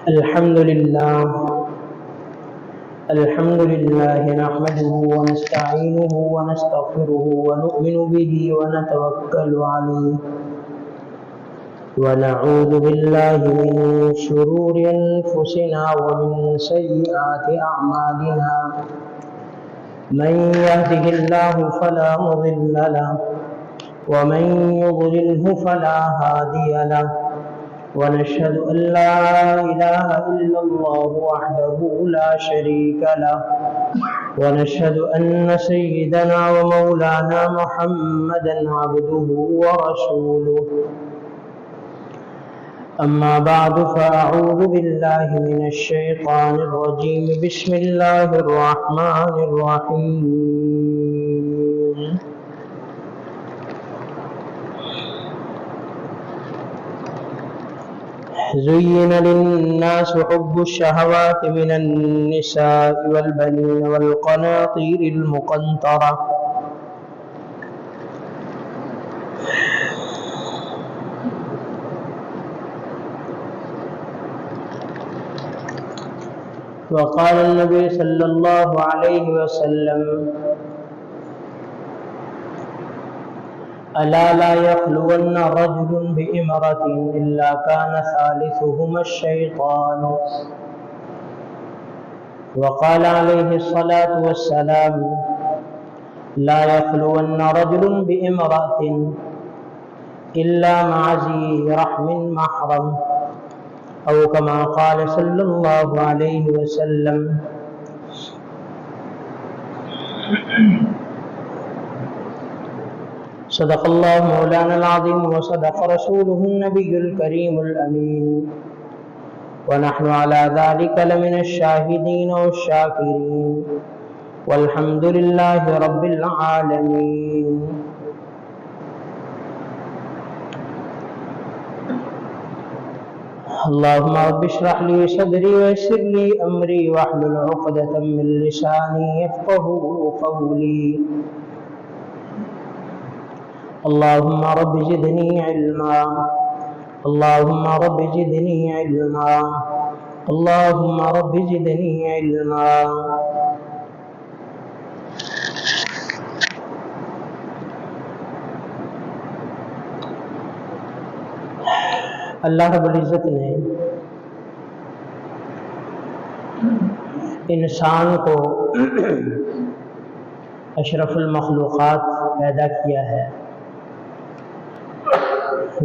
الحمد لله نحمده ونستعينه ونستغفره ونؤمن به ونتوكل عليه ونعوذ بالله من شرور أنفسنا ومن سيئات أعمالنا من يهده الله فلا مضل له ومن يضلله فلا هادي له ونشهد أن لا إله إلا الله وحده لا شريك له ونشهد أن سيدنا ومولانا محمدا عبده ورسوله أما بعد فأعوذ بالله من الشيطان الرجيم بسم الله الرحمن الرحيم زين للناس حب الشهوات من النساء والبنين والقناطير المقنطرة وقال النبي صلى الله عليه وسلم ألا لا يخلون رجل بامرأة إلا كان ثالثهما الشيطان وقال عليه الصلاة والسلام لا يخلون رجل بامرأة إلا مع ذي رحم محرم أو كما قال صلى الله عليه وسلم صدق الله مولانا العظيم وصدق رسوله النبي الكريم الأمين ونحن على ذلك لمن الشاهدين والشاكرين والحمد لله رب العالمين. اللهم رب اشرح لي صدري ويسر لي أمري واحلل عقدة من لساني يفقهوا قولي. اللهم رب زدني علما اللهم رب زدني علما اللهم رب زدني علما. اللہ رب العزت نے انسان کو اشرف المخلوقات پیدا کیا ہے،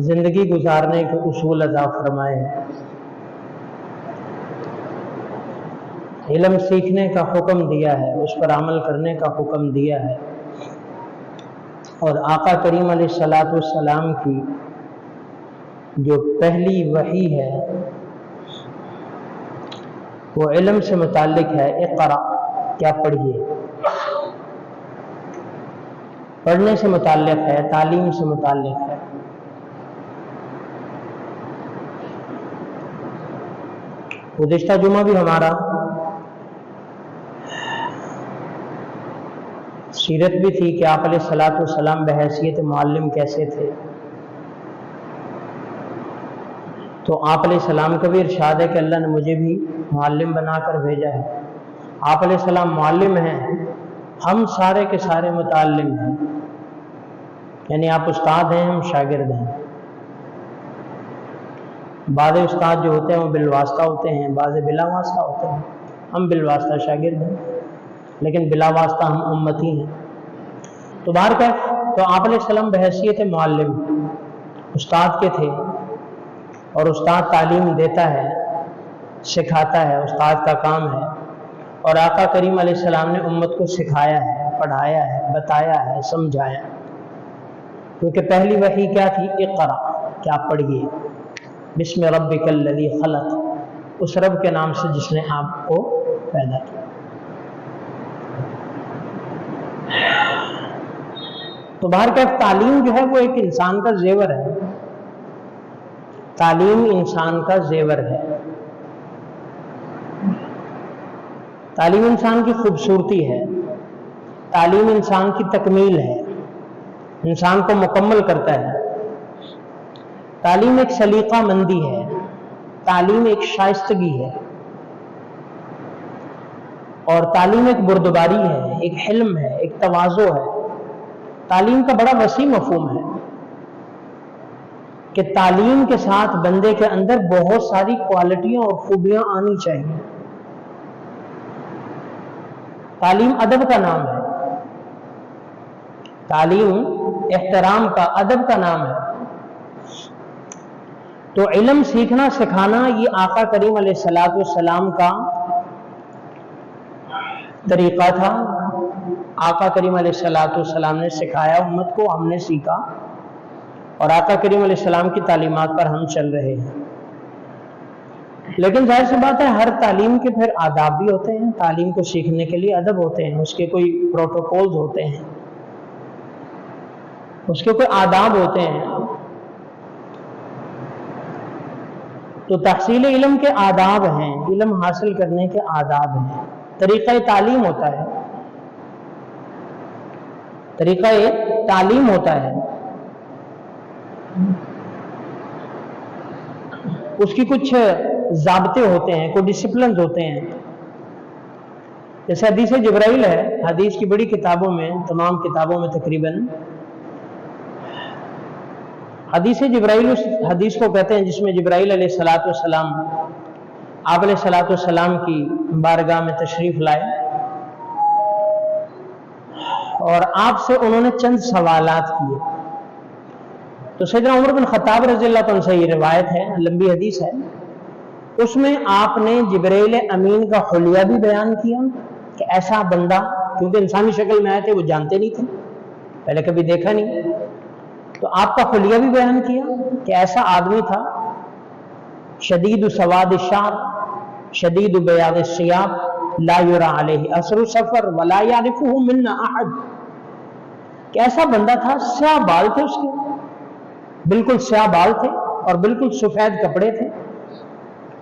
زندگی گزارنے کے اصول عطا فرمائے ہیں، علم سیکھنے کا حکم دیا ہے، اس پر عمل کرنے کا حکم دیا ہے، اور آقا کریم علیہ الصلاۃ والسلام کی جو پہلی وحی ہے وہ علم سے متعلق ہے. اقرا، کیا پڑھیے، پڑھنے سے متعلق ہے، تعلیم سے متعلق ہے. گزشتہ جمعہ بھی ہمارا سیرت بھی تھی کہ آپ علیہ الصلاۃ والسلام بحیثیت معلم کیسے تھے. تو آپ علیہ السلام کا بھی ارشاد ہے کہ اللہ نے مجھے بھی معلم بنا کر بھیجا ہے. آپ علیہ السلام معلم ہیں، ہم سارے کے سارے متعلم ہیں، یعنی آپ استاد ہیں، ہم شاگرد ہیں. بعض استاد جو ہوتے ہیں وہ بالواسطہ ہوتے ہیں، بعض بلا واسطہ ہوتے ہیں. ہم بالواسطہ شاگرد ہیں لیکن بلا واسطہ ہم امتی ہیں. تو تو آپ علیہ السلام بحیثیت معلم استاد کے تھے، اور استاد تعلیم دیتا ہے، سکھاتا ہے، استاد کا کام ہے. اور آقا کریم علیہ السلام نے امت کو سکھایا ہے، پڑھایا ہے، بتایا ہے، سمجھایا. کیونکہ پہلی وحی کیا تھی؟ اقرا، کیا پڑھیے، بسم ربک الذی خلق، اس رب کے نام سے جس نے آپ کو پیدا کیا. تو بہرکیف تعلیم جو ہے وہ ایک انسان کا زیور ہے، تعلیم انسان کا زیور ہے. تعلیم انسان کی خوبصورتی ہے، تعلیم انسان کی تکمیل ہے، انسان کو مکمل کرتا ہے. تعلیم ایک سلیقہ مندی ہے، تعلیم ایک شائستگی ہے، اور تعلیم ایک بردباری ہے، ایک حلم ہے، ایک تواضع ہے۔ تعلیم کا بڑا وسیع مفہوم ہے کہ تعلیم کے ساتھ بندے کے اندر بہت ساری کوالٹیاں اور خوبیاں آنی چاہیے۔ تعلیم ادب کا نام ہے، تعلیم احترام کا، ادب کا نام ہے۔ تو علم سیکھنا سکھانا یہ آقا کریم علیہ الصلوۃ والسلام کا طریقہ تھا۔ آقا کریم علیہ الصلوۃ والسلام نے سکھایا امت کو، ہم نے سیکھا، اور آقا کریم علیہ السلام کی تعلیمات پر ہم چل رہے ہیں۔ لیکن ظاہر سی بات ہے ہر تعلیم کے پھر آداب بھی ہوتے ہیں، تعلیم کو سیکھنے کے لیے ادب ہوتے ہیں، اس کے کوئی پروٹوکولز ہوتے ہیں، اس کے کوئی آداب ہوتے ہیں۔ تو تحصیل علم کے آداب ہیں، علم حاصل کرنے کے آداب ہیں، طریقہ تعلیم ہوتا ہے، طریقہ تعلیم ہوتا ہے، اس کی کچھ ضابطے ہوتے ہیں، کوئی ڈسپلنز ہوتے ہیں۔ جیسے حدیث جبرائیل ہے، حدیث کی بڑی کتابوں میں، تمام کتابوں میں تقریباً حدیث جبرائیل اس حدیث کو کہتے ہیں جس میں جبرائیل علیہ الصلوۃ والسلام آپ علیہ الصلوۃ والسلام کی بارگاہ میں تشریف لائے، اور آپ سے انہوں نے چند سوالات کیے۔ تو سیدنا عمر بن خطاب رضی اللہ عنہ سے یہ روایت ہے، لمبی حدیث ہے، اس میں آپ نے جبرائیل امین کا حلیہ بھی بیان کیا کہ ایسا بندہ، کیونکہ انسانی شکل میں آئے تھے، وہ جانتے نہیں تھے، پہلے کبھی دیکھا نہیں، تو آپ کا حلیہ بھی بیان کیا کہ ایسا آدمی تھا، شدید سواد الشعر شدید بیاض الثیاب لا یری علیہ اثر سفر ولا یعرفہ منا احد، کہ ایسا بندہ تھا، سیاہ بال تھے اس کے، بالکل سیاہ بال تھے اور بالکل سفید کپڑے تھے،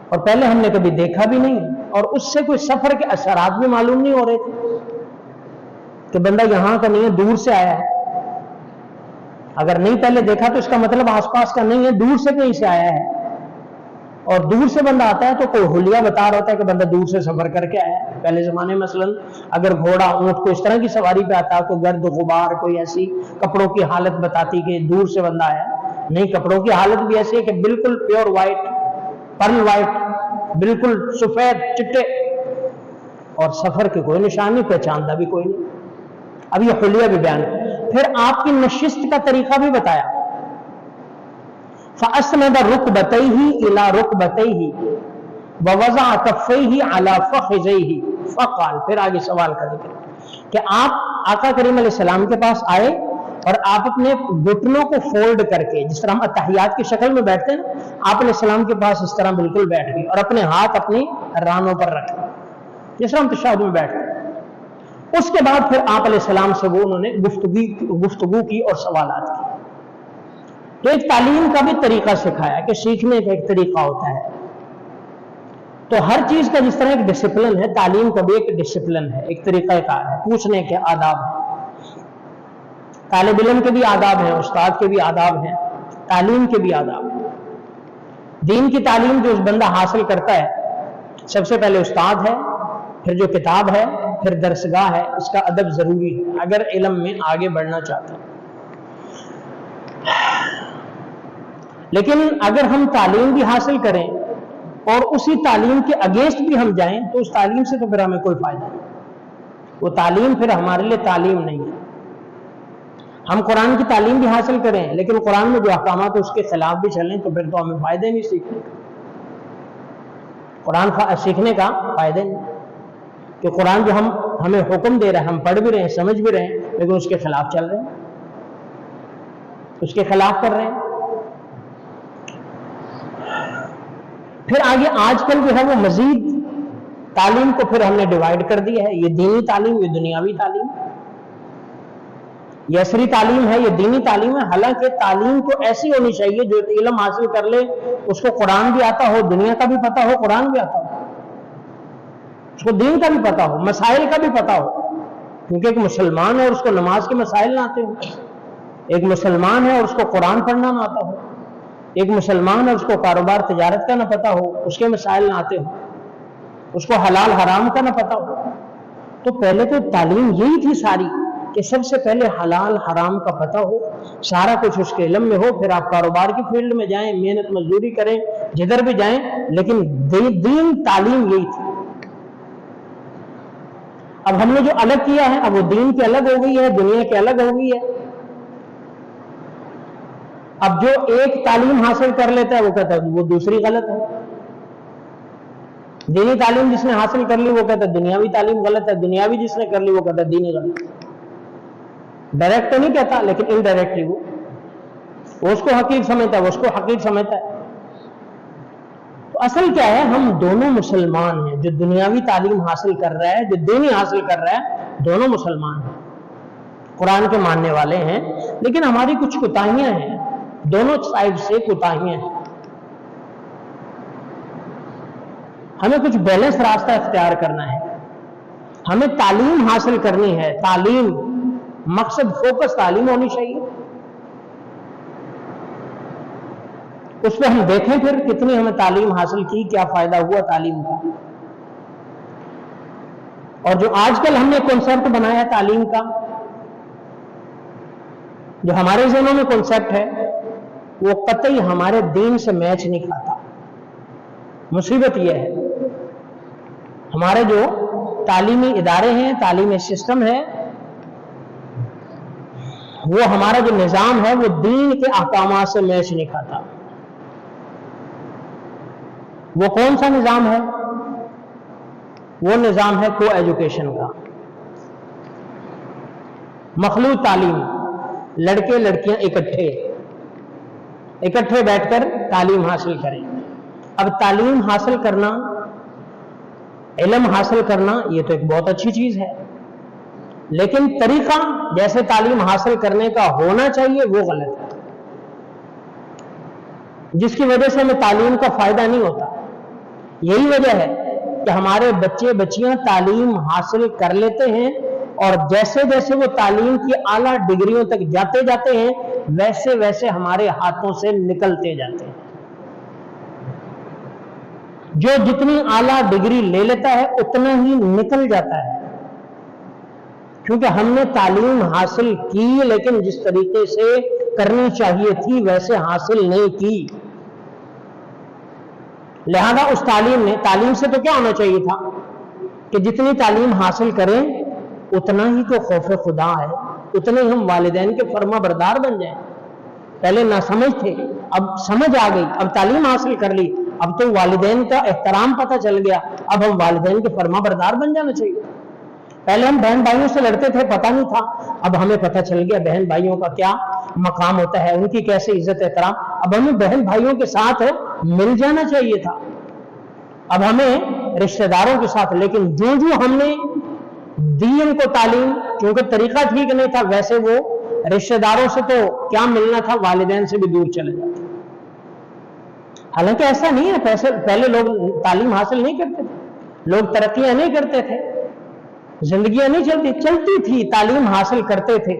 اور پہلے ہم نے کبھی دیکھا بھی نہیں، اور اس سے کوئی سفر کے اثرات بھی معلوم نہیں ہو رہے تھے کہ بندہ یہاں کا نہیں ہے، دور سے آیا ہے۔ اگر نہیں پہلے دیکھا تو اس کا مطلب آس پاس کا نہیں ہے، دور سے کہیں سے آیا ہے، اور دور سے بندہ آتا ہے تو کوئی حلیہ بتا رہا ہوتا ہے کہ بندہ دور سے سفر کر کے آیا ہے۔ پہلے زمانے میں مثلا اگر گھوڑا اونٹ کو اس طرح کی سواری پہ آتا، کوئی گرد غبار، کوئی ایسی کپڑوں کی حالت بتاتی کہ دور سے بندہ آیا ہے، نہیں، کپڑوں کی حالت بھی ایسی ہے کہ بالکل پیور وائٹ، پرل وائٹ، بالکل سفید چٹے، اور سفر کے کوئی نشان نہیں، پہچاندہ بھی کوئی نہیں۔ اب یہ حلیہ بھی بیان، پھر آپ کی نشست کا طریقہ بھی بتایا، فَأَسْنَدَ رُكْبَتَيْهِ إِلَى رُكْبَتَيْهِ وَوَضَعَ كَفَّيْهِ عَلَى فَخِذَيْهِ فَقَالَ، پھر آگے سوال کریں کہ آپ آقا کریم علیہ السلام کے پاس آئے اور آپ اپنے گھٹنوں کو فولڈ کر کے، جس طرح ہم اتحیات کی شکل میں بیٹھتے ہیں، آپ علیہ السلام کے پاس اس طرح بالکل بیٹھ گئے، اور اپنے ہاتھ اپنی رانوں پر رکھے، جس طرح ہم تشہد میں بیٹھتے ہیں۔ اس کے بعد پھر آپ علیہ السلام سے وہ انہوں نے گفتگو کی اور سوالات کی۔ تو ایک تعلیم کا بھی طریقہ سکھایا کہ سیکھنے کا ایک طریقہ ہوتا ہے۔ تو ہر چیز کا جس طرح ایک ڈسپلن ہے، تعلیم کا بھی ایک ڈسپلن ہے، ایک طریقہ کار ہے، پوچھنے کے آداب ہیں، طالب علم کے بھی آداب ہیں، استاد کے بھی آداب ہیں، تعلیم کے بھی آداب ہیں۔ دین کی تعلیم جو اس بندہ حاصل کرتا ہے، سب سے پہلے استاد ہے، پھر جو کتاب ہے، پھر درسگاہ ہے، اس کا ادب ضروری ہے اگر علم میں آگے بڑھنا چاہتے ہیں۔ لیکن اگر ہم تعلیم بھی حاصل کریں اور اسی تعلیم کے اگینسٹ بھی ہم جائیں تو اس تعلیم سے تو پھر ہمیں کوئی فائدہ نہیں، وہ تعلیم پھر ہمارے لیے تعلیم نہیں ہے۔ ہم قرآن کی تعلیم بھی حاصل کریں لیکن قرآن میں جو احکامات اس کے خلاف بھی چلیں تو پھر تو ہمیں فائدہ نہیں سیکھنے کا، قرآن سیکھنے کا فائدہ نہیں، کہ قرآن جو ہمیں حکم دے رہا ہے، ہم پڑھ بھی رہے ہیں، سمجھ بھی رہے ہیں، لیکن اس کے خلاف چل رہے ہیں، اس کے خلاف کر رہے ہیں۔ پھر آگے آج کل جو ہے وہ مزید تعلیم کو پھر ہم نے ڈیوائیڈ کر دیا ہے، یہ دینی تعلیم، یہ دنیاوی تعلیم، یہ عصری تعلیم ہے، یہ دینی تعلیم ہے۔ حالانکہ تعلیم کو ایسی ہونی چاہیے جو علم حاصل کر لے اس کو قرآن بھی آتا ہو، دنیا کا بھی پتا ہو، قرآن بھی آتا ہو، اس کو دین کا بھی پتا ہو، مسائل کا بھی پتا ہو، کیونکہ ایک مسلمان ہے اور اس کو نماز کے مسائل نہ آتے ہو، ایک مسلمان ہے اور اس کو قرآن پڑھنا نہ آتا ہو، ایک مسلمان ہے، اس کو کاروبار تجارت کا نہ پتہ ہو، اس کے مسائل نہ آتے ہو، اس کو حلال حرام کا نہ پتہ ہو، تو پہلے تو تعلیم یہی تھی ساری کہ سب سے پہلے حلال حرام کا پتہ ہو، سارا کچھ اس کے علم میں ہو، پھر آپ کاروبار کی فیلڈ میں جائیں، محنت مزدوری کریں، جدھر بھی جائیں، لیکن دین تعلیم یہی تھی۔ اب ہم نے جو الگ کیا ہے، اب وہ دین کے الگ ہو گئی ہے، دنیا کے الگ ہو گئی ہے۔ اب جو ایک تعلیم حاصل کر لیتا ہے وہ کہتا ہے وہ دوسری غلط ہے، دینی تعلیم جس نے حاصل کر لی وہ کہتا ہے دنیاوی تعلیم غلط ہے، دنیاوی جس نے کر لی وہ کہتا ہے دینی غلط ہے۔ ڈائریکٹ تو نہیں کہتا، لیکن انڈائریکٹلی وہ اس کو حقیق سمجھتا ہے، وہ اس کو حقیق سمجھتا ہے۔ تو اصل کیا ہے، ہم دونوں مسلمان ہیں، جو دنیاوی تعلیم حاصل کر رہا ہے، جو دینی حاصل کر رہا ہے، دونوں مسلمان ہیں، قرآن کے ماننے والے ہیں، لیکن ہماری کچھ کوتاہیاں ہیں، دونوں سائڈ سے کوتاہیاں ہیں۔ ہمیں کچھ بیلنس راستہ اختیار کرنا ہے، ہمیں تعلیم حاصل کرنی ہے، تعلیم مقصد فوکس تعلیم ہونی چاہیے، اس پہ ہم دیکھیں پھر کتنی ہمیں تعلیم حاصل کی، کیا فائدہ ہوا تعلیم کا۔ اور جو آج کل ہم نے کنسپٹ بنایا تعلیم کا، جو ہمارے ذہنوں میں کنسپٹ ہے، وہ قطعی ہمارے دین سے میچ نہیں کھاتا۔ مصیبت یہ ہے ہمارے جو تعلیمی ادارے ہیں، تعلیمی سسٹم ہے، وہ ہمارا جو نظام ہے وہ دین کے احکامات سے میچ نہیں کھاتا۔ وہ کون سا نظام ہے؟ وہ نظام ہے کو ایجوکیشن کا، مخلوط تعلیم، لڑکے لڑکیاں اکٹھے بیٹھ کر تعلیم حاصل کریں۔ اب تعلیم حاصل کرنا، علم حاصل کرنا، یہ تو ایک بہت اچھی چیز ہے، لیکن طریقہ جیسے تعلیم حاصل کرنے کا ہونا چاہیے وہ غلط ہے، جس کی وجہ سے ہمیں تعلیم کا فائدہ نہیں ہوتا۔ یہی وجہ ہے کہ ہمارے بچے بچیاں تعلیم حاصل کر لیتے ہیں، اور جیسے جیسے وہ تعلیم کی اعلیٰ ڈگریوں تک جاتے ہیں، ویسے ویسے ہمارے ہاتھوں سے نکلتے جاتے ہیں۔ جو جتنی اعلیٰ ڈگری لے لیتا ہے اتنا ہی نکل جاتا ہے، کیونکہ ہم نے تعلیم حاصل کی لیکن جس طریقے سے کرنی چاہیے تھی ویسے حاصل نہیں کی۔ لہذا اس تعلیم سے تو کیا ہونا چاہیے تھا کہ جتنی تعلیم حاصل کریں اتنا ہی تو خوف خدا ہے، اتنے ہی ہم والدین کے فرما بردار بن جائیں۔ پہلے نہ سمجھ تھے، اب سمجھ آ گئی، اب تعلیم حاصل کر لی، اب تو والدین کا احترام پتہ چل گیا، اب ہم والدین کے فرما بردار بن جانا چاہیے۔ پہلے ہم بہن بھائیوں سے لڑتے تھے، پتہ نہیں تھا، اب ہمیں پتہ چل گیا بہن بھائیوں کا کیا مقام ہوتا ہے، ان کی کیسے عزت احترام۔ اب ہمیں بہن بھائیوں کے ساتھ مل جانا چاہیے تھا، اب ہمیں رشتہ داروں کے ساتھ، لیکن جو ہم نے دین کو تعلیم، کیونکہ طریقہ ٹھیک نہیں تھا، ویسے وہ رشتہ داروں سے تو کیا ملنا تھا، والدین سے بھی دور چلے جاتے۔ حالانکہ ایسا نہیں ہے، پہلے لوگ تعلیم حاصل نہیں کرتے تھے، لوگ ترقیاں نہیں کرتے تھے، زندگیاں نہیں چلتی تھی، تعلیم حاصل کرتے تھے،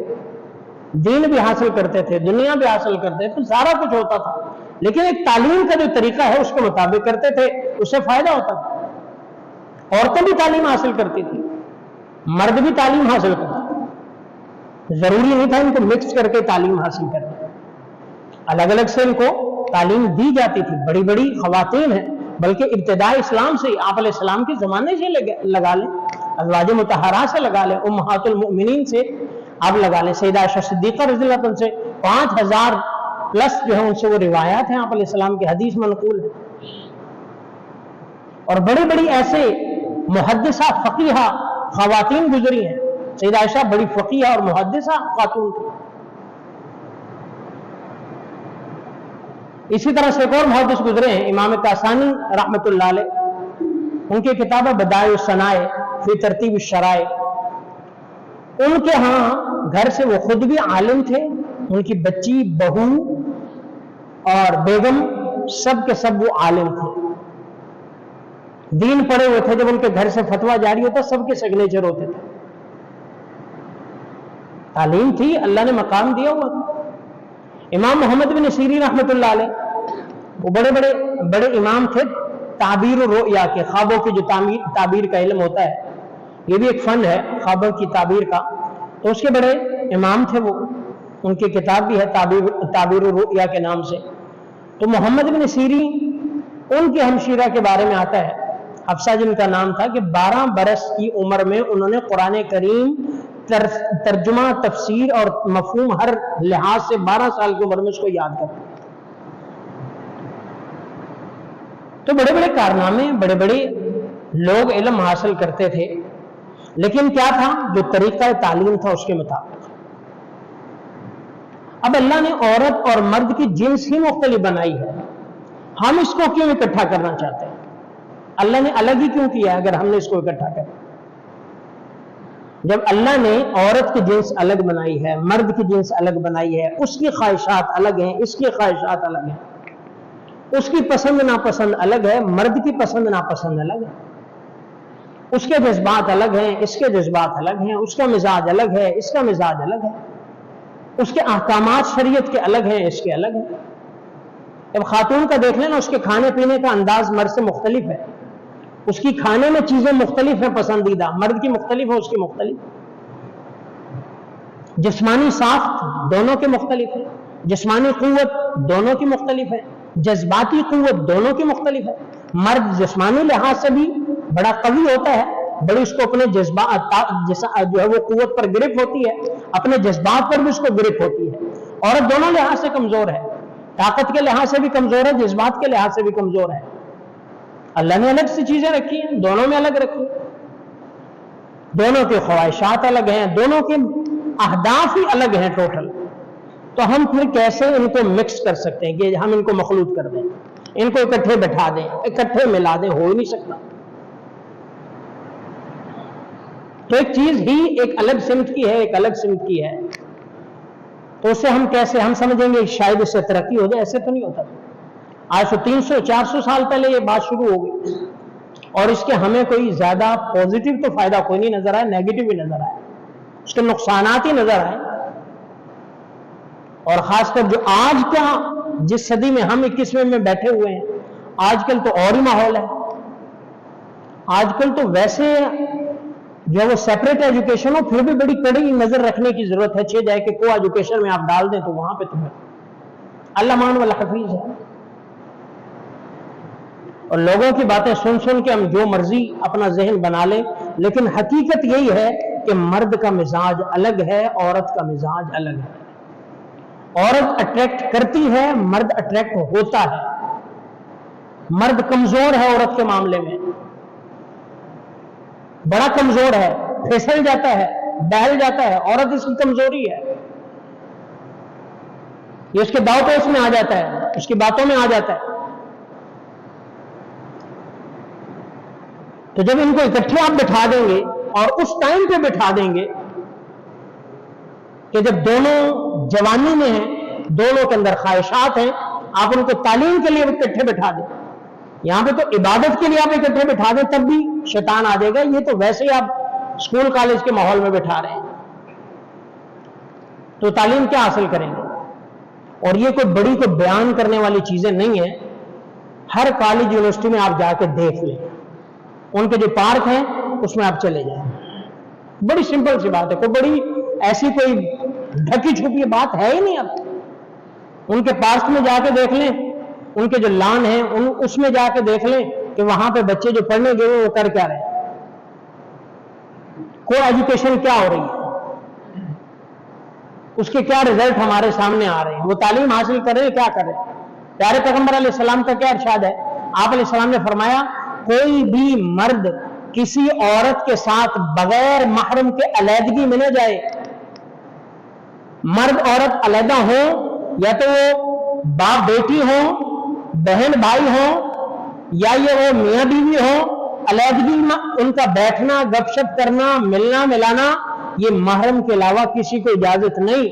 دین بھی حاصل کرتے تھے، دنیا بھی حاصل کرتے تھے، سارا کچھ ہوتا تھا، لیکن ایک تعلیم کا جو طریقہ ہے اس کے مطابق کرتے تھے، اس سے فائدہ ہوتا تھا۔ عورتیں بھی تعلیم حاصل کرتی تھی، مرد بھی تعلیم حاصل کرتے تھے، ضروری نہیں تھا ان کو مکس کر کے تعلیم حاصل کرنا، الگ الگ سے ان کو تعلیم دی جاتی تھی۔ بڑی بڑی خواتین ہیں، بلکہ ابتداء اسلام سے، آپ علیہ السلام کے زمانے سے لگا لیں، ازواج مطہرات سے لگا لیں، امہات المؤمنین سے آپ لگا لیں، سیدہ عائشہ صدیقہ رضی اللہ عنہ سے 5000 پلس جو ہے ان سے وہ روایات ہیں، آپ علیہ السلام کی حدیث منقول ہے۔ اور بڑی بڑی ایسے محدثہ فقیہہ خواتین گزری ہیں، سیدہ عائشہ بڑی فقیہہ اور محدثہ خاتون تھی۔ اسی طرح سے ایک اور محدث گزرے ہیں، امام کاسانی رحمۃ اللہ علیہ، ان کی کتاب ہے بدائع الصنائع فی ترتیب الشرائع۔ ان کے ہاں گھر سے وہ خود بھی عالم تھے، ان کی بچی، بہو اور بیگم سب کے سب وہ عالم تھے، دین پڑھے ہوئے تھے۔ جب ان کے گھر سے فتویٰ جاری ہوتا سب کے سگنیچر ہوتے تھے، تعلیم تھی، اللہ نے مقام دیا ہوا تھا۔ امام محمد بن سیرین رحمۃ اللہ علیہ وہ बड़े इमाम थे ताबीर रोया के, ख्वाबों की जो ताबीर का इल्म होता है, ये भी एक फन है ख्वाबों की ताबीर का, तो उसके बड़े इमाम थे वो, उनकी किताब भी है ताबीर रोया के नाम से। तो मोहम्मद बिन सीरीन उनकी हमशीरा के बारे में आता है, हफ्सा जिनका नाम था, कि 12 बरस की उम्र में उन्होंने कुरान करीम तर्जुमा, तफसीर और मफहूम हर लिहाज से 12 साल की उम्र में उसको याद कर। तो बड़े बड़े कारनामे, बड़े बड़े लोग इल्म हासिल करते थे, लेकिन क्या था, जो तरीका तालीम था उसके मुताबिक। अब अल्लाह ने औरत और मर्द की जिन्स ही मुख्तलिफ बनाई है, हम इसको क्यों इकट्ठा करना चाहते हैं? अल्लाह ने अलग ही क्यों किया अगर हमने इसको इकट्ठा कर? जब अल्लाह ने औरत की जिन्स अलग बनाई है, मर्द की जिन्स अलग बनाई है, उसकी ख्वाहिशात अलग हैं, इसकी ख्वाहिशात अलग हैं, उसकी पसंद नापसंद अलग है, मर्द की पसंद नापसंद अलग है, उसके जज्बात अलग हैं, इसके जज्बात अलग हैं, उसका मिजाज अलग है, इसका मिजाज अलग है, उसके अहकामात शरीयत के अलग हैं, इसके अलग हैं। जब खातून का देख लेना, उसके खाने पीने का अंदाज मर्द से मुख्तलिफ है, उसकी खाने में चीजें मुख्तलिफ है पसंदीदा, मर्द की मुख्तलिफ है, उसकी मुख्तलिफ। जिस्मानी साख्त दोनों के मुख्तलिफ है, जिस्मानी कुव्वत दोनों की मुख्तलिफ है, जज्बाती कुव्वत दोनों की मुख्तलिफ है। मर्द जिस्मानी लिहाज से भी बड़ा कवी होता है, बड़ी उसको अपने जज्बात जो है वो कुव्वत पर गिरफ्त होती है, अपने जज्बात पर भी उसको गिरफ्त होती है। औरत दोनों लिहाज से कमजोर है, ताकत के लिहाज से भी कमजोर है, जज्बात के लिहाज से भी कमजोर है। अल्लाह ने अलग सी चीजें रखी हैं, दोनों में अलग रखी, दोनों के ख्वाहिशात अलग हैं, दोनों के अहदाफ ही अलग हैं टोटल। तो हम फिर कैसे इनको मिक्स कर सकते हैं कि हम इनको मखलूत कर दें, इनको इकट्ठे बैठा दें, इकट्ठे मिला दें? हो ही नहीं सकता। तो एक चीज ही एक अलग सिमत की है, एक अलग सिमत की है, तो उससे हम कैसे हम समझेंगे शायद इससे तरक्की हो जाए? ऐसे तो नहीं होता। आज से 300-400 साल पहले ये बात शुरू हो गई, और इसके हमें कोई ज्यादा पॉजिटिव तो फायदा कोई नहीं नजर आया, नेगेटिव भी नजर आया, उसके नुकसानात ही नजर आए। और खासकर जो आज का, जिस सदी में हम 21वें में बैठे हुए हैं, आजकल तो और ही माहौल है। आजकल तो वैसे जो वो सेपरेट एजुकेशन हो, फिर भी बड़ी कड़ी नजर रखने की जरूरत है। छह जाए कि को एजुकेशन में आप डाल दें तो वहां पे तुम्हें अल्लाह मान वाला हफीज है। और लोगों की बातें सुन सुन के हम जो मर्जी अपना जहन बना लें, लेकिन हकीकत यही है कि मर्द का मिजाज अलग है, औरत का मिजाज अलग है। औरत अट्रैक्ट करती है, मर्द अट्रैक्ट होता है। मर्द कमजोर है औरत के मामले में, बड़ा कमजोर है, फिसल जाता है, बहल जाता है। औरत इसकी कमजोरी है, ये उसके दाव पेच में आ जाता है, उसकी बातों में आ जाता है। तो जब इनको इकट्ठे आप बिठा देंगे, और उस टाइम पे बिठा देंगे कि जब दोनों जवानी में हैं, दोनों के अंदर ख्वाहिशात हैं, आप उनको तालीम के लिए इकट्ठे बिठा दें। यहां पे तो इबादत के लिए आप इकट्ठे बिठा दें तब भी शैतान आ जाएगा। ये तो वैसे ही आप स्कूल कॉलेज के माहौल में बिठा रहे हैं, तो तालीम क्या हासिल करेंगे? और ये कोई बड़ी कोई बयान करने वाली चीजें नहीं है। हर कॉलेज यूनिवर्सिटी में आप जाके देख लें, उनके जो पार्क हैं उसमें आप चले जाएं, बड़ी सिंपल सी बात है, कोई बड़ी ऐसी कोई ढकी छुपी बात है ही नहीं। अब उनके पार्क में जाके देख लें, उनके जो लान है उसमें जाके देख लें कि वहां पे बच्चे जो पढ़ने गए वो कर क्या रहे हैं, को एजुकेशन क्या हो रही है, उसके क्या रिजल्ट हमारे सामने आ रहे हैं, वो तालीम हासिल कर रहे हैं, क्या कर रहे हैं। प्यारे पैगंबर अलैहिस्सलाम का क्या इरशाद है? आप अलैहिस्सलाम ने फरमाया, कोई भी मर्द किसी औरत के साथ बगैर महरम के अलैदगी में न जाए। मर्द औरत अलैदा हो, या तो वो बाप बेटी हो, बहन भाई हो, या ये वो मियां बीवी हो, अलैदगी में उनका बैठना, गपशप करना, मिलना मिलाना, ये महरम के अलावा किसी को इजाजत नहीं।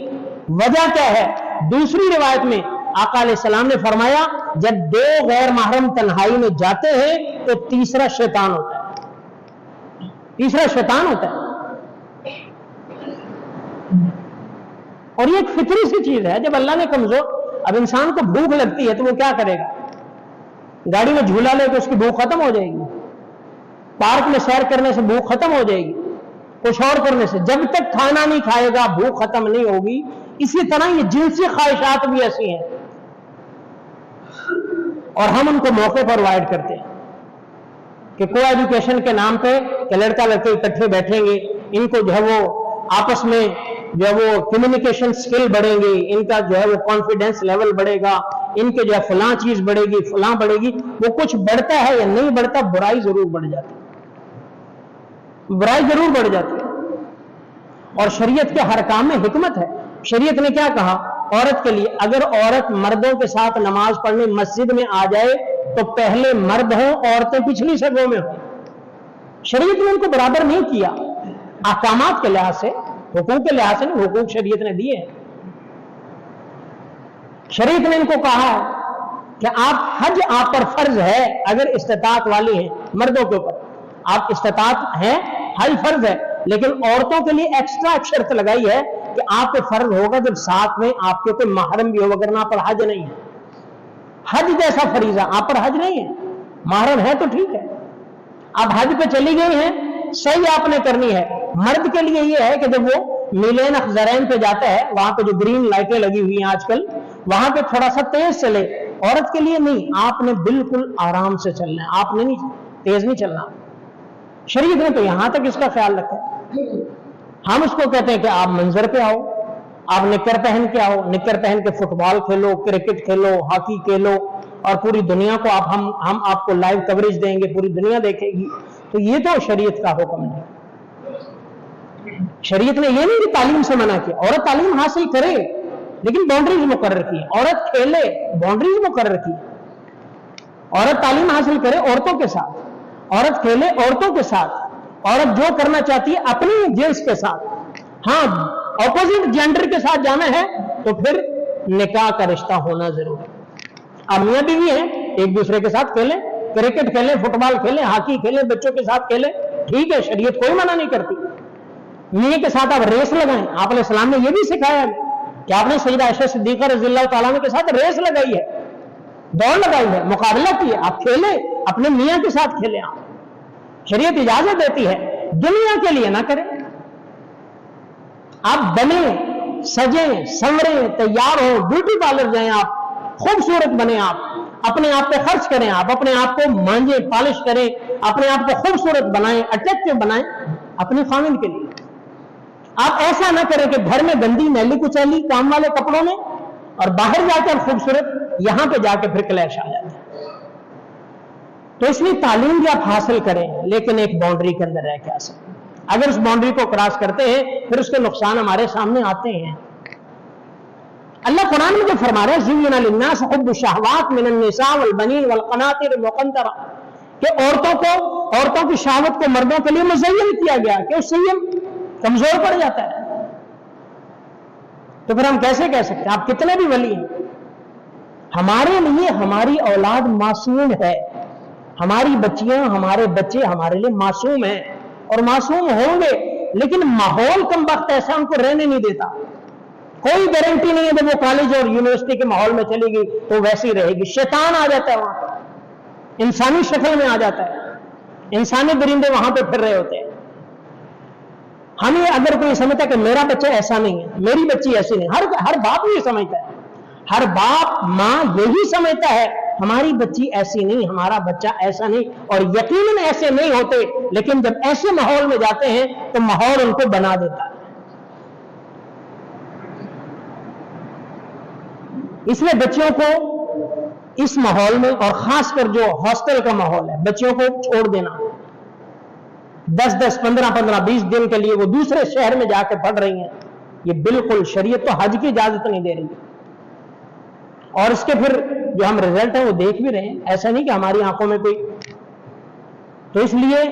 वजह क्या है? दूसरी रिवायत में आका अलैहिस्सलाम ने फरमाया, जब दो गैर महरम तन्हाई में जाते हैं तो तीसरा शैतान होता है, तीसरा शैतान होता है। और ये एक फितरी सी चीज है। जब अल्लाह ने कमजोर, अब इंसान को भूख लगती है तो वो क्या करेगा? गाड़ी में झूला ले तो उसकी भूख खत्म हो जाएगी, पार्क में सैर करने से भूख खत्म हो जाएगी, कुछ और करने से। जब तक खाना नहीं खाएगा भूख खत्म नहीं होगी। इसी तरह ये जिनसी ख्वाहिशात भी ऐसी हैं और हम उनको मौके पर अवॉइड करते हैं कि को एजुकेशन के नाम पे कि लड़का लड़के इकट्ठे बैठेंगे, इनको जो है वो आपस में जो है वो कम्युनिकेशन स्किल बढ़ेंगे, इनका जो है वो कॉन्फिडेंस लेवल बढ़ेगा, इनके जो है फलां चीज बढ़ेगी फलां बढ़ेगी। वो कुछ बढ़ता है या नहीं बढ़ता, बुराई जरूर बढ़ जाती है, बुराई जरूर बढ़ जाती है। और शरीयत के हर काम में हिकमत है। शरीयत ने क्या कहा औरत के लिए, अगर औरत मर्दों के साथ नमाज पढ़ने मस्जिद में आ जाए तो पहले मर्द हो, औरतें पिछली सफों में हो। शरीयत ने उनको बराबर नहीं किया, अहकामात के लिहाज से, हुकूक के लिहाज से नहीं, हुकूक शरीयत ने दिए। शरीयत ने इनको कहा कि आप हज आप पर फर्ज है अगर इस्तिताअत वाली हैं, मर्दों के ऊपर आप इस्तिताअत हैं, हज फर्ज है। लेकिन औरतों के लिए एक्स्ट्रा शर्त लगाई है कि आप पे फर्ज होगा जब साथ में आपके कोई महरम भी हो, वगैरह आप पर हज नहीं है। हज जैसा फरीजा आप पर हज नहीं है, महरम है तो ठीक है। आप हज पे चली गई हैं, सही आपने करनी है। मर्द के लिए यह है कि जब वो मिलेन अखजरैन पे जाता है, वहां पे जो ग्रीन लाइटें लगी हुई हैं आजकल, वहां पे थोड़ा सा तेज चले। औरत के लिए नहीं, आपने बिल्कुल आराम से चलना है, आपने नहीं तेज नहीं चलना। शरीयत ने तो यहां तक इसका ख्याल रखा है। हम उसको कहते हैं कि आप मंजर पे आओ, आप निक्कर पहन के आओ, निक्कर पहन के फुटबॉल खेलो, क्रिकेट खेलो, हॉकी खेलो और पूरी दुनिया को हम आपको लाइव कवरेज देंगे, पूरी दुनिया देखेगी। तो ये तो शरीयत का हुक्म नहीं। शरीयत ने ये नहीं कि तालीम से मना किया, औरत तालीम हासिल करे लेकिन बाउंड्रीज मुकर्रर की, औरत खेले बाउंड्रीज मुकर्रर की। औरत तालीम हासिल करे औरतों के साथ, औरत खेले औरतों के साथ, औरत जो करना चाहती है अपनी जिन्स के साथ। हाँ, ऑपोजिट जेंडर के साथ जाना है तो फिर निकाह का रिश्ता होना जरूरी है। अब मियां बीवी हैं, एक दूसरे के साथ खेलें, क्रिकेट खेलें, फुटबॉल खेलें, हॉकी खेलें, बच्चों के साथ खेलें, ठीक है, शरीयत कोई मना नहीं करती। मियां के साथ आप रेस लगाएं, आपने इस्लाम ने यह भी सिखाया है कि आपने सैयदा आयशा सिद्दीक़ा रज़ियल्लाहु तआला अन्हा के साथ रेस लगाई है, दौड़ लगाई है, मुकाबला की है। आप खेलें, अपने मियां के साथ खेलें। आप शरीयत इजाजत देती है, दुनिया के लिए ना करें। आप बने, सजे, संवरें, तैयार हो, ब्यूटी पार्लर जाएं, आप खूबसूरत बने, आप अपने आप पे खर्च करें, आप अपने आप को मांझे, पॉलिश करें, अपने आप को खूबसूरत बनाएं, अट्रैक्टिव बनाएं अपने खामिन के लिए। आप ऐसा ना करें कि घर में गंदी मैली कुचैली काम वाले कपड़ों में और बाहर जाकर खूबसूरत, यहां पे जाके फिर क्लैश आ जाता है। तो इसलिए तालीम भी आप हासिल करें लेकिन एक बाउंड्री के अंदर रह के आ सकते हैं। अगर उस बाउंड्री को क्रॉस करते हैं फिर उसके नुकसान हमारे सामने आते हैं। अल्लाह कुरान में जो फरमा रहा है, ज़ुय्यिना लिन्नास हुब्बुश शहवात मिनन निसा वल बनीन वल क़नातिरिल मुक़ंतरा, कि औरतों की शहवत को मर्दों के लिए मुज़य्यन किया गया कि उससे ये कमजोर पड़ जाता है। तो फिर हम कैसे कह सकते हैं, आप कितने भी वली हैं, हमारे लिए हमारी औलाद मासूम है, हमारी बच्चियां, हमारे बच्चे हमारे लिए मासूम हैं और मासूम होंगे, लेकिन माहौल कम वक्त ऐसा उनको रहने नहीं देता। कोई गारंटी नहीं है जब वो कॉलेज और यूनिवर्सिटी के माहौल में चलेगी तो वैसी रहेगी। शैतान आ जाता है वहां पर, इंसानी शक्ल में आ जाता है, इंसानी दरिंदे वहां पे फिर रहे होते हैं। हमें अगर कोई समझता है कि मेरा बच्चा ऐसा नहीं है, मेरी बच्ची ऐसी नहीं, हर बाप ये समझता है, हर बाप मां यही समझता है हमारी बच्ची ऐसी नहीं, हमारा बच्चा ऐसा नहीं, और यकीनन ऐसे नहीं होते, लेकिन जब ऐसे माहौल में जाते हैं तो माहौल उनको बना देता है। इसलिए बच्चियों को इस माहौल में, और खासकर जो हॉस्टल का माहौल है, बच्चियों को छोड़ देना 10-10, 15-15, 20 दिन के लिए वो दूसरे शहर में जाकर पढ़ रही हैं, ये बिल्कुल शरीयत तो हज की इजाजत नहीं दे रही। और इसके फिर जो हम रिजल्ट है वो देख भी रहे हैं, ऐसा नहीं कि हमारी आंखों में कोई। तो इसलिए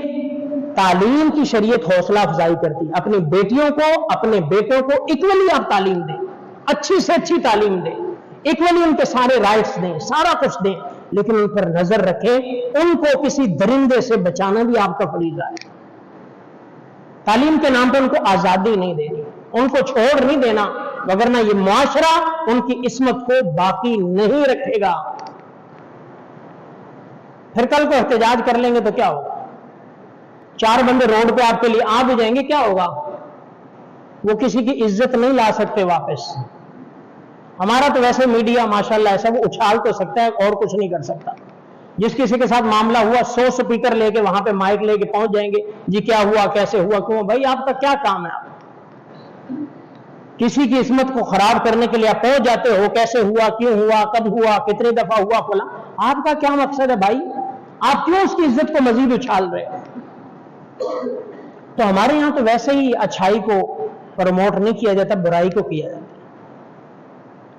तालीम की शरीयत हौसला अफजाई करती, अपनी बेटियों को, अपने बेटों को इक्वली आप तालीम दें, अच्छी से अच्छी तालीम दें, इक्वली उनके सारे राइट्स दें, सारा कुछ दें, लेकिन उन पर नजर रखें, उनको किसी दरिंदे से बचाना भी आपका फरीज़ा है। तालीम के नाम पर उनको आजादी नहीं देनी, उनको छोड़ नहीं देना, वगरना ये मुआशरा उनकी इस्मत को बाकी नहीं रखेगा। फिर कल को एहतजाज कर लेंगे तो क्या होगा? 4 बंदे रोड पे आपके लिए आ भी जाएंगे, क्या होगा? वो किसी की इज्जत नहीं ला सकते वापस। हमारा तो वैसे मीडिया माशाल्लाह ऐसा, वो उछाल तो सकता है और कुछ नहीं कर सकता। जिस किसी के साथ मामला हुआ 100 स्पीकर लेके वहां पे माइक लेके पहुंच जाएंगे, जी क्या हुआ, कैसे हुआ, क्यों? भाई आपका क्या काम है? आप किसी की इस्मत को खराब करने के लिए आप पहुंच जाते हो, कैसे हुआ, क्यों हुआ, कब हुआ, कितनी दफा हुआ, फला। आपका क्या मकसद है भाई? आप क्यों उसकी इज्जत को मजीद उछाल रहे हो? तो हमारे यहां तो वैसे ही अच्छाई को प्रमोट नहीं किया जाता, बुराई को किया जाता।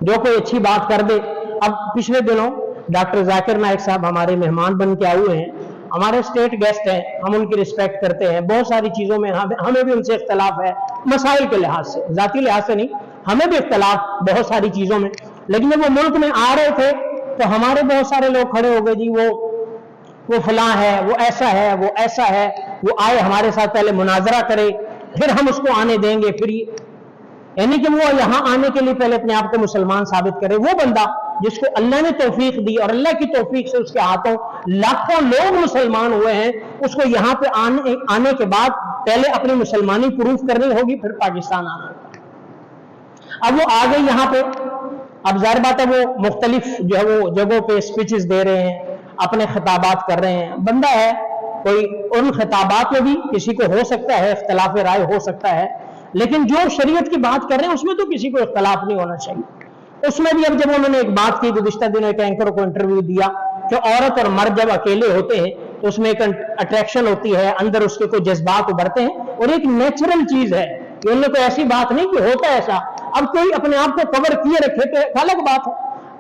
जो कोई अच्छी बात कर दे। अब पिछले दिनों डॉक्टर जाकिर नाइक साहब हमारे मेहमान बन के आए हुए हैं, हमारे स्टेट गेस्ट हैं, हम उनकी रिस्पेक्ट करते हैं, बहुत सारी चीजों में हमें भी उनसे इख्तलाफ है, मसाइल के लिहाज से, जाती लिहाज से नहीं, हमें भी इख्तलाफ बहुत सारी चीजों में। लेकिन जब वो मुल्क में आ रहे थे तो हमारे बहुत सारे लोग खड़े हो गए, जी वो फलां है, वो ऐसा है, वो ऐसा है, वो आए हमारे साथ पहले मुनाजरा करे, फिर हम उसको आने देंगे, फिर यानी कि वो यहां आने के लिए पहले अपने आप को मुसलमान साबित करे। वो बंदा जिसको अल्लाह ने तौफीक दी और अल्लाह की तौफीक से उसके हाथों लाखों लोग मुसलमान हुए हैं, उसको यहां पे आने के बाद पहले अपनी मुसलमानी प्रूफ करनी होगी, फिर पाकिस्तान आना होगा। अब वो आ गए यहां पे, अब जाहिर बात है वो मुख्तलिफ जो है वो जगहों पे स्पीचेस दे रहे हैं, अपने खिताबात कर रहे हैं। बंदा है कोई, उन खिताबात में भी किसी को हो सकता है इख्तलाफ राय, हो सकता है, लेकिन जो शरीयत की बात कर रहे हैं उसमें तो किसी को इख्तलाफ नहीं होना चाहिए। उसमें भी अब जब उन्होंने एक बात की, गुज़िश्ता दिनों एक एंकर को इंटरव्यू दिया कि औरत और मर्द जब अकेले होते हैं तो उसमें एक अट्रैक्शन होती है, अंदर उसके कोई जज्बात उभरते हैं और एक नेचुरल चीज है, कि उनमें कोई ऐसी बात नहीं कि होता है ऐसा। अब कोई अपने आप को कवर किए रखे तो अलग बात है।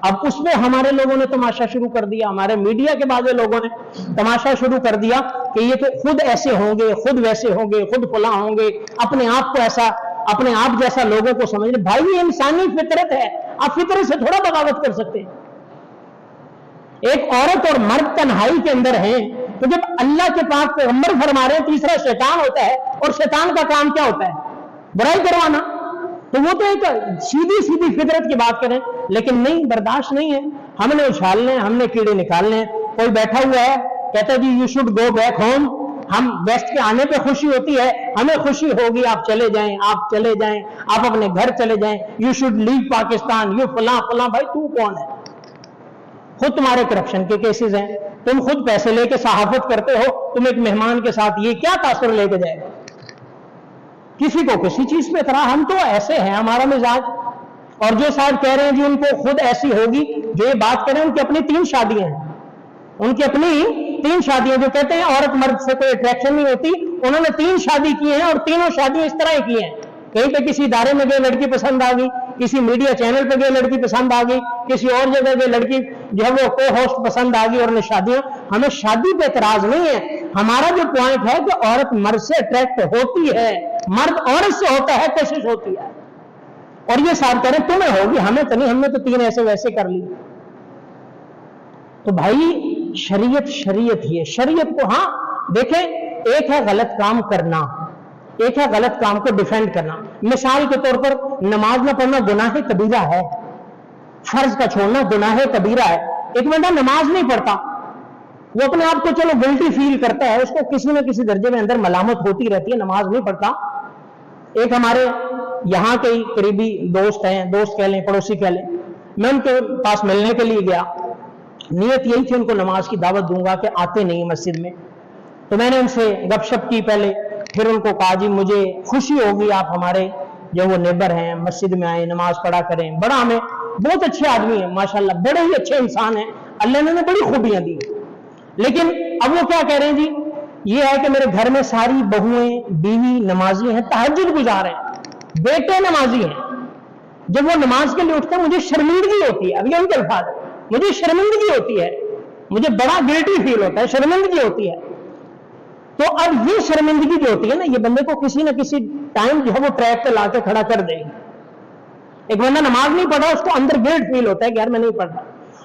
अब उसमें हमारे लोगों ने तमाशा शुरू कर दिया, हमारे मीडिया के बाद लोगों ने तमाशा शुरू कर दिया कि ये तो खुद ऐसे होंगे, खुद वैसे होंगे, खुद फला होंगे, अपने आप को ऐसा, अपने आप जैसा लोगों को समझ ले। भाई ये इंसानी फितरत है, आप फितरत से थोड़ा बगावत कर सकते हैं। एक औरत और मर्द तन्हाई के अंदर हैं, तो जब अल्लाह के पाक पैगंबर फरमा रहे हैं तीसरा शैतान होता है, और शैतान का काम क्या होता है? बुराई करवाना। तो वो तो एक सीधी सीधी फितरत की बात करें, लेकिन नहीं, बर्दाश्त नहीं है, हमने उछालने, हमने कीड़े निकालने। कोई बैठा हुआ है कहता है जी you should go back home, हम गेस्ट के आने पे खुशी होती है, हमें खुशी होगी आप चले जाएं, आप चले जाएं, आप अपने घर चले जाएं, you should leave Pakistan, you फला फला। भाई तू कौन है? खुद तुम्हारे करप्शन के केसेस हैं, तुम खुद पैसे लेके सहाफत करते हो, तुम एक मेहमान के साथ ये क्या तासुर लेके जाएगा? किसी को किसी चीज पे इतरा, हम तो ऐसे हैं, हमारा मिजाज। और जो साहब कह रहे हैं जी उनको खुद ऐसी होगी, जो ये बात करें उनकी अपनी 3 शादियां हैं, उनकी अपनी 3 शादियां, जो कहते हैं औरत मर्द से कोई अट्रैक्शन नहीं होती, उन्होंने 3 शादी की हैं और तीनों शादियां इस तरह की हैं। कहीं पे किसी इदारे में गए लड़की पसंद आ गई, किसी मीडिया चैनल पे गए लड़की पसंद आ गई, किसी और जगह गए लड़की जो है वो को होस्ट पसंद आ गई, और शादियां। हमें शादी पे एतराज नहीं है, हमारा जो पॉइंट है कि औरत मर्द से अट्रैक्ट होती है, मर्द औरत से होता है, कोशिश होती है। और ये साथ करें तुम्हें होगी, हमें तो नहीं, हमने तो 3 ऐसे वैसे कर लिए। तो भाई शरीयत शरीयत ही है, शरीयत को हाँ देखें, एक है गलत काम करना, एक है गलत काम को डिफेंड करना। मिसाल के तौर पर नमाज न पढ़ना गुनाह कबीरा है, फर्ज का छोड़ना गुनाह कबीरा है। एक बंदा नमाज नहीं पढ़ता, वो अपने आप को चलो गिल्टी फील करता है, उसको किसी न किसी दर्जे में अंदर मलामत होती रहती है, नमाज नहीं पढ़ता। एक हमारे यहाँ के करीबी दोस्त हैं, दोस्त कह लें, पड़ोसी कह लें, मैं उनके पास मिलने के लिए गया, नियत यही थी उनको नमाज की दावत दूंगा कि आते नहीं मस्जिद में। तो मैंने उनसे गपशप की पहले, फिर उनको कहा जी मुझे खुशी होगी आप हमारे जो वो नेबर हैं मस्जिद में आए, नमाज पढ़ा करें। बड़ा हमें बहुत अच्छे आदमी हैं माशाल्लाह, बड़े ही अच्छे इंसान हैं, अल्लाह ने बड़ी खूबियां दी। लेकिन अब वो क्या कह रहे हैं जी, ये है कि मेरे घर में सारी बहुएं बीवी नमाजी हैं, तहज्जुद गुजार हैं, बेटे नमाजी हैं। जब वो नमाज के लिए उठते हैं मुझे शर्मिंदगी होती है, अभी उनके अल्फाज, मुझे शर्मिंदगी होती है, मुझे बड़ा गिल्टी फील होता है, शर्मिंदगी होती है। तो अब ये शर्मिंदगी जो होती है ना, ये बंदे को किसी ना किसी टाइम जो है वो ट्रैक पे लाके खड़ा कर देगी। एक बंदा नमाज नहीं पढ़ा, उसको अंदर गिल्ट फील होता है कि यार मैं नहीं पढ़ रहा।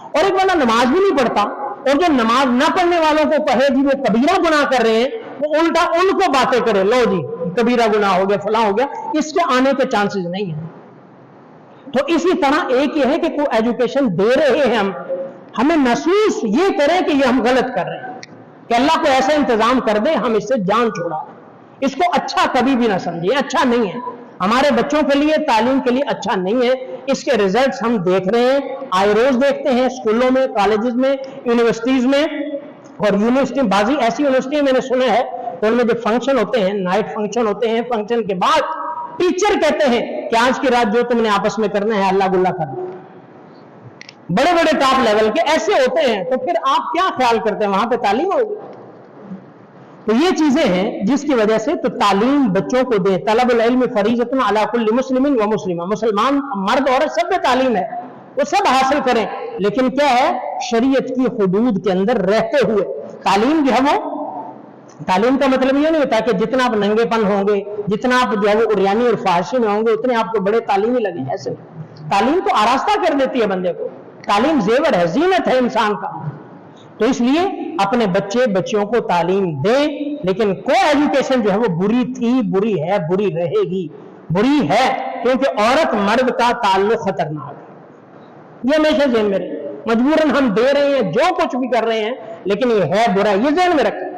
और एक बंदा नमाज भी नहीं पढ़ता और जो नमाज ना पढ़ने वालों को कहे जी वो कबीरा गुनाह कर रहे हैं, वो उल्टा उनको बातें करे, लो जी कबीरा गुनाह हो गया, फला हो गया, इसके आने के चांसेस नहीं है। तो इसी तरह एक ये है कि कोई एजुकेशन दे रहे हैं हम, हमें महसूस ये करें कि ये हम गलत कर रहे हैं, कि अल्लाह को ऐसा इंतजाम कर दे हम इससे जान छोड़ा। इसको अच्छा कभी भी ना समझिए, अच्छा नहीं है हमारे बच्चों के लिए, तालीम के लिए अच्छा नहीं है। इसके रिजल्ट्स हम देख रहे हैं, आए रोज देखते हैं, स्कूलों में, कॉलेजेस में, यूनिवर्सिटीज में। और यूनिवर्सिटी, बाजी ऐसी यूनिवर्सिटी मैंने सुना है तो उनमें जो फंक्शन होते हैं, नाइट फंक्शन होते हैं, फंक्शन के बाद टीचर कहते हैं कि आज की रात जो तुमने आपस में करना है अल्लाह गुल्ला कर लो। बड़े बड़े टॉप लेवल के ऐसे होते हैं, तो फिर आप क्या ख्याल करते हैं वहां पे तालीम होगी? तो ये चीजें हैं जिसकी वजह से तो तालीम बच्चों को दे। तलबुल इल्म फरीज़तुन अला कुल्लि मुस्लिमिन व मुस्लिमा, मुसलमान मर्द औरत सब में तालीम है, वो सब हासिल करें, लेकिन क्या है, शरीयत की हुदूद के अंदर रहते हुए। तालीम जो है वो, तालीम का मतलब ये नहीं होता कि जितना आप नंगेपन होंगे, जितना आप जो है वो उरियानी और फाहशी में होंगे उतने आपको बड़े तालीमी लगे, ऐसे। तालीम तो आरास्ता कर देती है बंदे को, तालीम जेवर है, जीनत है इंसान का। तो इसलिए अपने बच्चे बच्चियों को तालीम दें, लेकिन को एजुकेशन जो है वो बुरी थी, बुरी है, बुरी रहेगी, बुरी है, क्योंकि औरत मर्द का ताल्लुक खतरनाक है। ये हमेशा ज़हन में रहे, मजबूरन हम दे रहे हैं, जो कुछ भी कर रहे हैं, लेकिन ये है बुरा। ये ज़हन में रखें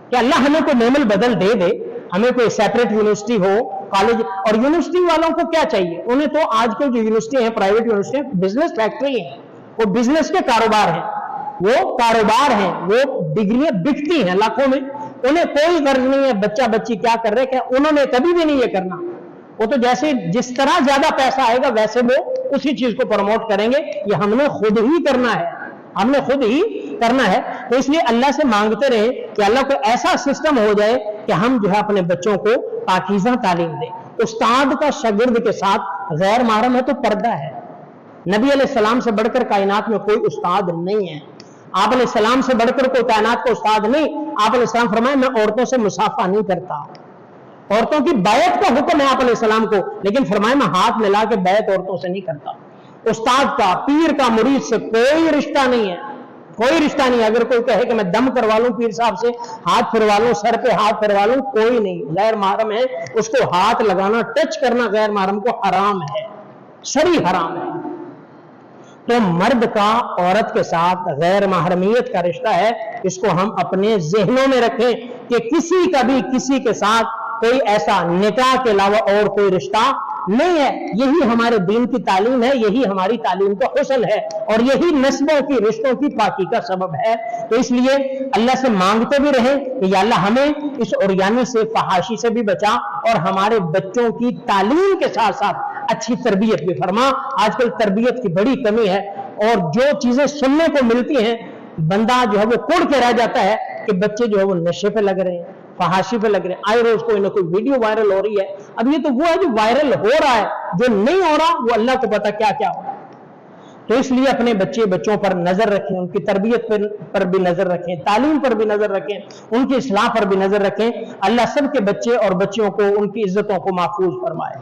कि अल्लाह हमें कोई नेमल बदल दे दे, हमें कोई सेपरेट यूनिवर्सिटी हो, कॉलेज। और यूनिवर्सिटी वालों को क्या चाहिए, उन्हें तो आजकल जो यूनिवर्सिटी है, प्राइवेट यूनिवर्सिटी है, बिजनेस फैक्ट्री है, वो बिजनेस के कारोबार है, वो कारोबार है, वो डिग्रियां बिकती हैं लाखों में। उन्हें कोई गर्ज नहीं है बच्चा बच्ची क्या कर रहे, क्या उन्होंने कभी भी नहीं ये करना। वो तो जैसे जिस तरह ज्यादा पैसा आएगा वैसे वो उसी चीज को प्रमोट करेंगे। ये हमने खुद ही करना है, हमने खुद ही करना है। तो इसलिए अल्लाह से मांगते रहे कि अल्लाह को ऐसा सिस्टम हो जाए कि हम जो है अपने बच्चों को पाकीज़ा तालीम दें। उस्ताद का शागिर्द के साथ गैर महरम है तो पर्दा है। नबी अलैहिस्सलाम से बढ़कर कायनात में कोई उस्ताद नहीं है, आप अलैहिस्सलाम से बढ़कर कोई कायनात का उस्ताद नहीं। आप अलैहिस्सलाम फरमाए मैं औरतों से मुसाफा नहीं करता, औरतों की बैत का हुक्म है आप अलैहिस्सलाम को, लेकिन फरमाए मैं हाथ मिला के बैत औरतों से नहीं करता। उस्ताद का, पीर का मुरीद से कोई रिश्ता नहीं है, कोई रिश्ता नहीं। अगर कोई कहे कि मैं दम करवा लूं पीर साहब से, हाथ फिरवा लूं, सर पे हाथ फिरवा लूं, कोई नहीं। गैर महरम है, उसको हाथ लगाना, टच करना गैर महरम को हराम है, सरी हराम है। तो मर्द का औरत के साथ गैर महरमियत का रिश्ता है, इसको हम अपने ज़हनों में रखें कि किसी का भी किसी के साथ कोई ऐसा निकाह के अलावा और कोई रिश्ता नहीं है। यही हमारे दीन की तालीम है, यही हमारी तालीम का हुस्न है, और यही नस्बों की, रिश्तों की पाकी का सबब है। तो इसलिए अल्लाह से मांगते भी रहे कि या अल्लाह हमें इस उरियानी से, फहाशी से भी बचा, और हमारे बच्चों की तालीम के साथ साथ अच्छी तरबियत भी फरमा। आजकल तरबियत की बड़ी कमी है, और जो चीजें सुनने को मिलती हैं बंदा जो है वो कुड़ के रह जाता है कि बच्चे जो है वो नशे पे लग रहे हैं, फहाशी पे लग रहे हैं, आए रोज कोई ना कोई वीडियो वायरल हो रही है। अब ये तो वो है जो वायरल हो रहा है, जो नहीं हो रहा वो अल्लाह को पता क्या क्या हो रहा है। तो इसलिए अपने बच्चे बच्चों पर नजर रखें, उनकी तरबियत पर भी नजर रखें, तालीम पर भी नजर रखें, उनकी इस्लाह पर भी नजर रखें। अल्लाह सबके बच्चे और बच्चियों को, उनकी इज्जतों को महफूज फरमाए।